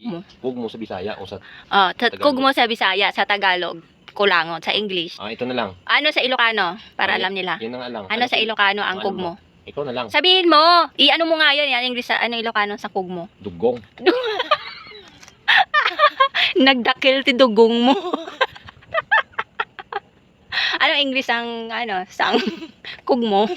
mo. Kugmo sa Bisaya o sa Sa kugmo sa Bisaya, sa Tagalog, kulangot, sa English. ito na lang. Ano sa Ilocano? Para alam nila. Yun ang alam. Ano sa Ilocano ang Ano kugmo? Ikaw na lang. Sabihin mo, i-ano mo nga yun, yan, English sa ano Ilocano sa kugmo. Dugong. Nagdakil ti dugong mo. Ano English ang ano, sang kugmo?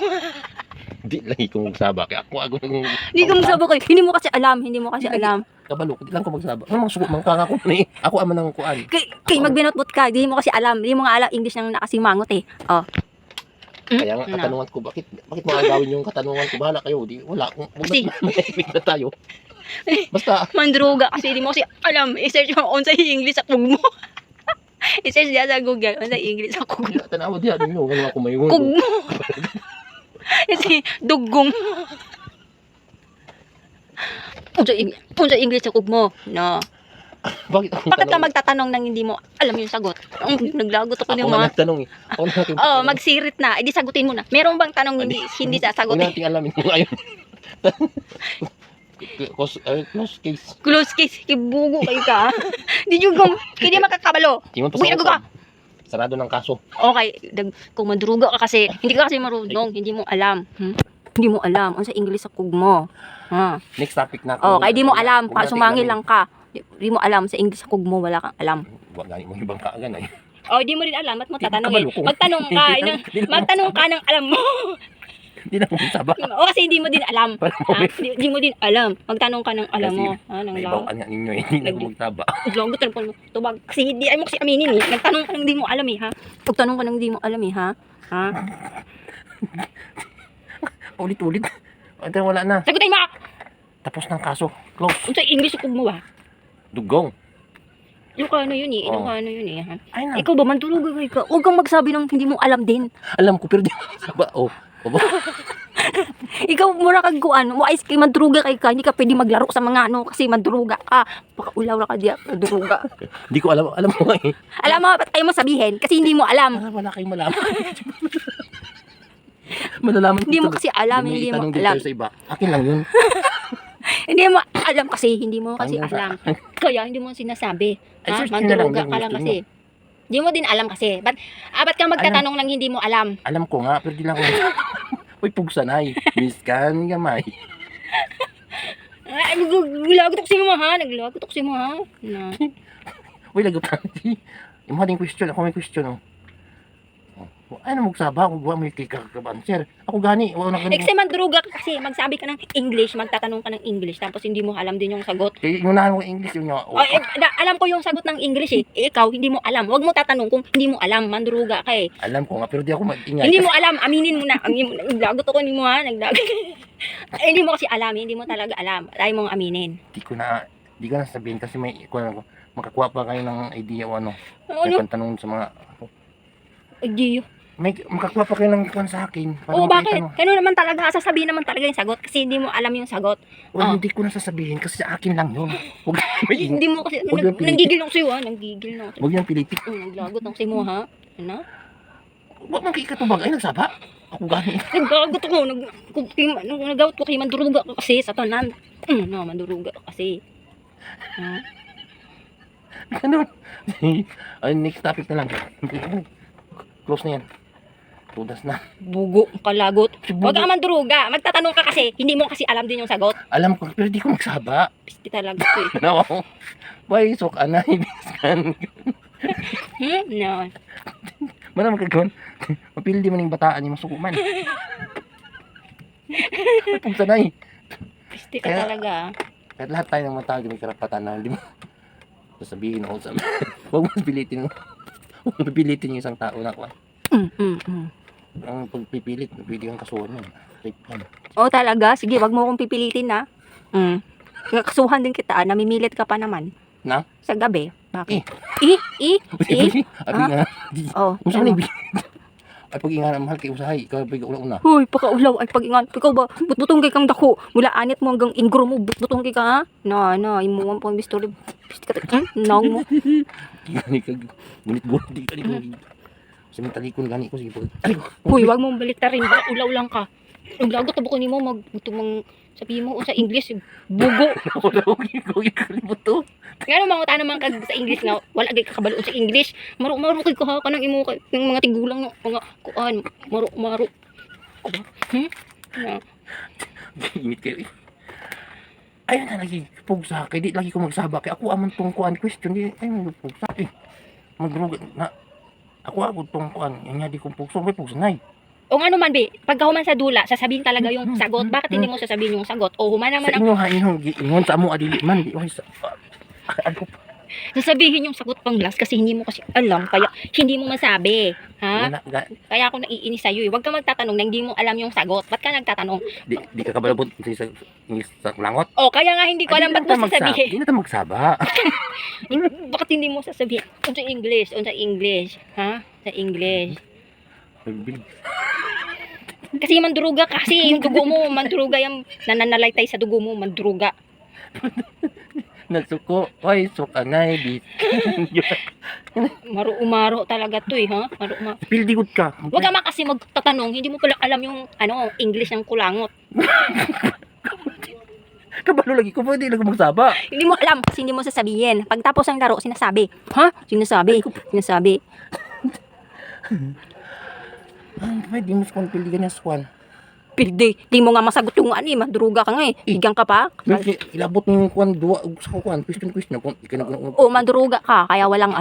Di lagi ko magsaba. Kaya ako Hindi ko magsabo kayo. Hindi mo kasi alam, hindi mo kasi alam. kabalo. Di lang ko magsaba. Ano mangsugot mangkangako ni. Ako ama nang kuan. Kay magbinotbot ka, hindi mo kasi alam. Hindi mo nga alam English nang nakasimangot eh. Oh. Kaya nga katanungan ko bakit mo gagawin yung katanungan ko, bahala kayo. Di wala kung may na tayo. Basta Mandruga kasi hindi mo kasi alam. I-search mo on sa English sa kugmo. I-search diya sa Google on sa English sa kugmo. tanawa diha ninyo wala ko mayungon. Kugmo. Kasi dugong. Unsa English sa kugmo? No. Bakit ako Bakit ka magtatanong nang hindi mo alam yung sagot? Naglagot ako ng Ako na mga. nagtanong eh. Ako na nagtanong. Oh, magsirit na. Edi sagutin mo na. Meron bang tanong hindi Huwag sasagutin? natin alamin kung ngayon. Close case. Close case. Kibugo kayo ka. Di juga. Hindi makakabalo. Di mo pa Buhay na ka. Sarado ng kaso. Okay, kung madruga ka kasi, hindi ka kasi marunong, hindi mo alam. Hindi mo alam. Ano sa English sa kugmo? Ha? Next topic na. Oh, kaya di mo alam. Huwag natin Sumangil alamin. lang ka. Di mo alam. Sa English sa kugmo, wala kang alam. Huwag gani mo ibang kaagan ay. Oh, di mo rin alam. At mo tatanong kabalo eh. ko. Magtanong ka. Magtanong ka ng alam mo. Hindi na ko magsaba. O kasi hindi mo din alam. Para mo Ha? Di mo din alam. Magtanong ka ng alam mo. Ha? Nang may law. bawaan nga ninyo eh. Hindi na ko magsaba. Lagot na po. Tubag. Kasi hindi ay mo kasi aminin eh. Nagtanong ka ng hindi mo alam eh. Ha? Nagtanong ka ng hindi mo alam eh. Ha? Ha? Ulit-ulit. Ito wala na. Sagutin mo! Tapos ng kaso. Close. Kung sa English sa kugmo ba? Dugong. Ilocano yun eh. Oh. Ilocano yun eh. Ha? Ay na. Ikaw ba, mandulog ka. Huwag kang magsabi ng hindi mo alam din. Alam ko pero di ko magsaba. Oh. Obo. Ikaw, mura kag kuan. Wais kay mandruga kay ka. Hindi ka pwede maglaro sa mga ano kasi mandruga ka. Pakaulaw na ka diya. Mandruga. Hindi ko alam. Alam mo nga eh. Alam mo, ba't ayaw mo sabihin? Kasi hindi mo alam. Para wala kayong malaman. Malalaman Hindi mo kasi alam. Hindi mo itanong din alam. tayo sa iba. Akin lang yun. Hindi mo alam kasi. Hindi mo kasi Hanggang sa- alam. Kaya hindi mo sinasabi. Ay, Ha? search nyo na lang Mandruga yung ka lang gusto kasi. Hindi mo din alam kasi. Ba't ka magtatanong ng hindi mo alam? Alam ko nga, pero di lang ako. Uy, pugsanay. Miskan gamay. Ay, naglagot ako si mo ha. Naglagot ako si mo ha. Na. Uy, lagot yung mga question, ako may question. Oh. Oh, ano magsaba? Ako buwa may kikabanser. Ako gani. Wala na Kasi mandruga ka kasi. Magsabi ka ng English. Magtatanong ka ng English. Tapos hindi mo alam din yung sagot. Kaya unahan mo English yun nga. Oh, alam ko yung sagot ng English eh. Ikaw, hindi mo alam. Huwag mo tatanong kung hindi mo alam. Mandruga ka eh. Alam ko nga, pero di ako mag-ingay. Hindi mo alam. Aminin mo na. Naglagot ako ni mo ha. Naglagot. Hindi mo kasi alam. Hindi mo talaga alam. Tayo mong aminin. Di ko na sabihin kasi may makakuha pa kayo ng idea o ano. May Ano? pantanong sa mga Ay, Gio. may makakuha pa kayo ng kwan sa akin. Oo, bakit? Kano naman talaga. Sasabihin naman talaga yung sagot. Kasi hindi mo alam yung sagot. Well, hindi ko na sasabihin kasi sa akin lang yun. Huwag may Hindi mo kasi. Huwag yung pilitin. Nanggigil ako sa'yo ha. Nanggigil na ako. Huwag yung pilitin. Naglagot ako sa'yo ha. Ano? Huwag mang kikatubag. Ay, nagsaba. Ako gani. Naggagot ako. Nagawat ko kay manduruga ka kasi sa tanan. No, manduruga ka kasi. Ha? Ano? Ay, next topic na lang. Close na yan. Tudas na. Bugo, kalagot. Bugo. Huwag ka manduruga. Magtatanong ka kasi. Hindi mo kasi alam din yung sagot. Alam ko, pero di ko magsaba. Pisti talaga ko eh. No. Why, sok anay, biskan. No. Mana magkagawin. Mapildi man yung bataan niya, masukuman. Ay, pagsanay. Pisti ka Kaya- talaga. Kahit lahat tayo ng matawag may karapatan na hindi mo sasabihin ako sa huwag mo pilitin huwag mo pipilitin yung isang tao na kuha. Ang pagpipilit, pwede kang kasuhan yun. Rape yan. Oh, talaga? Sige, wag mo akong pipilitin na. Kasuhan din kita. Namimilit ka pa naman. Na? Sa gabi. Bakit? Abi nga. Oh. Kung saan ibig. Ay pag ingana mahal kay usahay, ikaw pa una. Hoy, pakaulaw. Ay, pag-ingan. Ikaw ba, butbutong kay kang dako. Mula anit mo hanggang ingro mo, butbutong kay ka, ha? Na, imuwan po ang bistori. Pisti ka, naw mo. Gani kag gunit-gunit di ka ni. Sa mga talikon gani ko sige pag. Hoy, wag mong baliktarin. Baka ulaw lang ka. Naglagot na buko ni mo, sabihin mo sa English, bugo. Ko kalimuto. Ngano manguta naman kag sa English nga wala gay kakabalo sa English. Maro kay kaha ka ng imo kay ng mga tigulang nga mga kuan. Maro. Aba. Na. Init kayo eh. Ayun na lagi pugsa kay di lagi ko magsaba kay ako amon tong kuan question di ay magpugsa eh. Magdrug na ako tong kuan nya di ko pugsa may pugsa nay. O ano man be, pagka human sa dula, sasabihin talaga yung sagot. Bakit hindi mo sasabihin yung sagot? O human naman Sa ang inyo ha ingon sa amo adili man di okay sa ano sasabihin yung sagot pang last kasi hindi mo kasi alam kaya hindi mo masabi. Ha? wala ga, Kaya ako naiinis sa'yo eh. Huwag ka magtatanong na hindi mo alam yung sagot. Ba't ka nagtatanong? di ka kabalabot sa English sa langot. O kaya nga hindi ko alam ba't mo sasabihin. Di na ta magsaba. Bakit hindi mo sasabihin? Unsa English. Ha? Sa English. Kasi mandruga kasi yung dugo mo, mandruga yung nananalaytay sa dugo mo, mandruga. Nasuko, oy sukanay di. Umaro talaga to eh, ha? Pildi gud ka. Huwag ka man kasi magtatanong, hindi mo pala alam yung English ng kulangot. Kabalo lagi ko pwede lang magsaba. Hindi mo alam kasi hindi mo sasabihin. Pagtapos ng laro, sinasabi. Ha? Sinasabi. Pwede mo sa pildi ka na swan. Pilde, di mo nga masagot yung madruga ka nga eh. Higyan ka pa. Ilabot mo yung kuan duwa sa kuan question kung ikinag O, madruga ka, kaya walang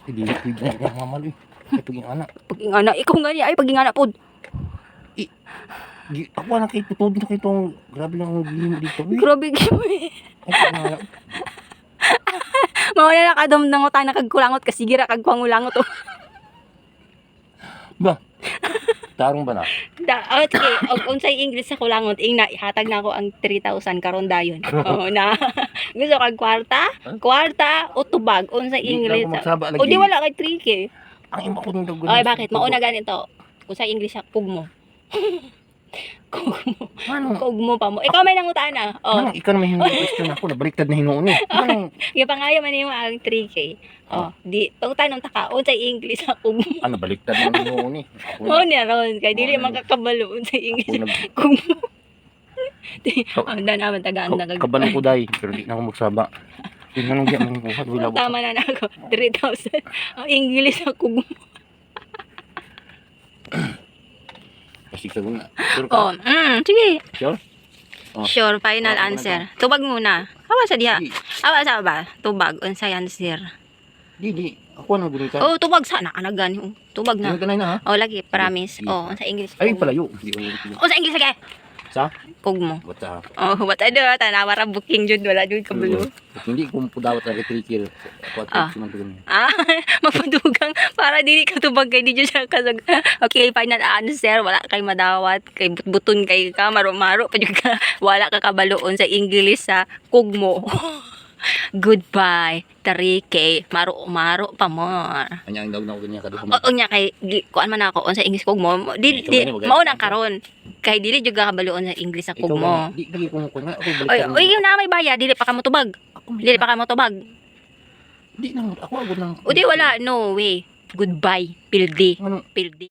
Hindi na mamalo eh. Ay paging anak. Pag-ingana, ikaw nga niya, ay pag-ingana po. Ako na kay tutod na kay tong grabe lang ang gili mo dito. Grabe Ay paging mawala na kadom ng utang na kagkulangot kasi gira kagpangulangot o. ba. Tarong ba na? Okay, unsay English sa kulangot, hatag na ako ang 3,000 karon dayon. Oo na. Gusto kag kwarta o tubag unsay English. O di wala kay tricky. Ang imo ko nung dagon. Ay bakit? Mauna ganito. Unsay English sa kugmo. Kugmo pa mo. Ikaw may nangutana. Oh. Ikaw na may hindi question ako, nabaliktad na hinuon eh. Gipangayo man nimo ang 3K. Oh, di tanong taka unsay English sa kugmo. Baliktad na hinuon eh. Oh, ni ron kay dili makakabalo unsay English kugmo. Anda naman tagaan na kabalo ko dai, pero di na ako magsaba. Tingnan mo diyan mo ko wala. Tama na ako. 3,000. Ang English sa kugmo. Kasi sa guna. Sure Oh, ka? sige. Sure? Sure, final answer. Tubag muna. Hawa sa diha. Hawa sa ba? Tubag unsay answer. Di. Ako na guni ka. Oh, tubag sana ana gani. Tubag na. Ano kanay na ha? Oh, lagi promise. Oh, sa English. Ay palayo. Di ko. Oh, sa English sige. Sa? Kugmo. Wata. Oh, what ano tanawa ra booking jud wala jud kabalo. Hindi ko pudawat ang retrikil. Ako at sumantugan. Mapadugang para dili ka tubag kay di jud siya kasag. Okay, final answer, wala kay madawat, kay butbuton kay ka maro-maro pa jud ka. Wala ka kabaloon sa English sa kugmo. Goodbye, 3K, maro pa mo. Anya ang daw na ko niya kadto. O nya kay kuan man ako sa English kugmo. Di mao nang karon. Kay dili jud ka kabaloon sa English sa kugmo. Di lagi ko ko na ako Oy, balik. yun na may bayad, dili pa ka mo tubag. Dili pa ka mo tubag. Di na ako agad nang. O di wala, no way. Goodbye, pildi. Ano? Pildi.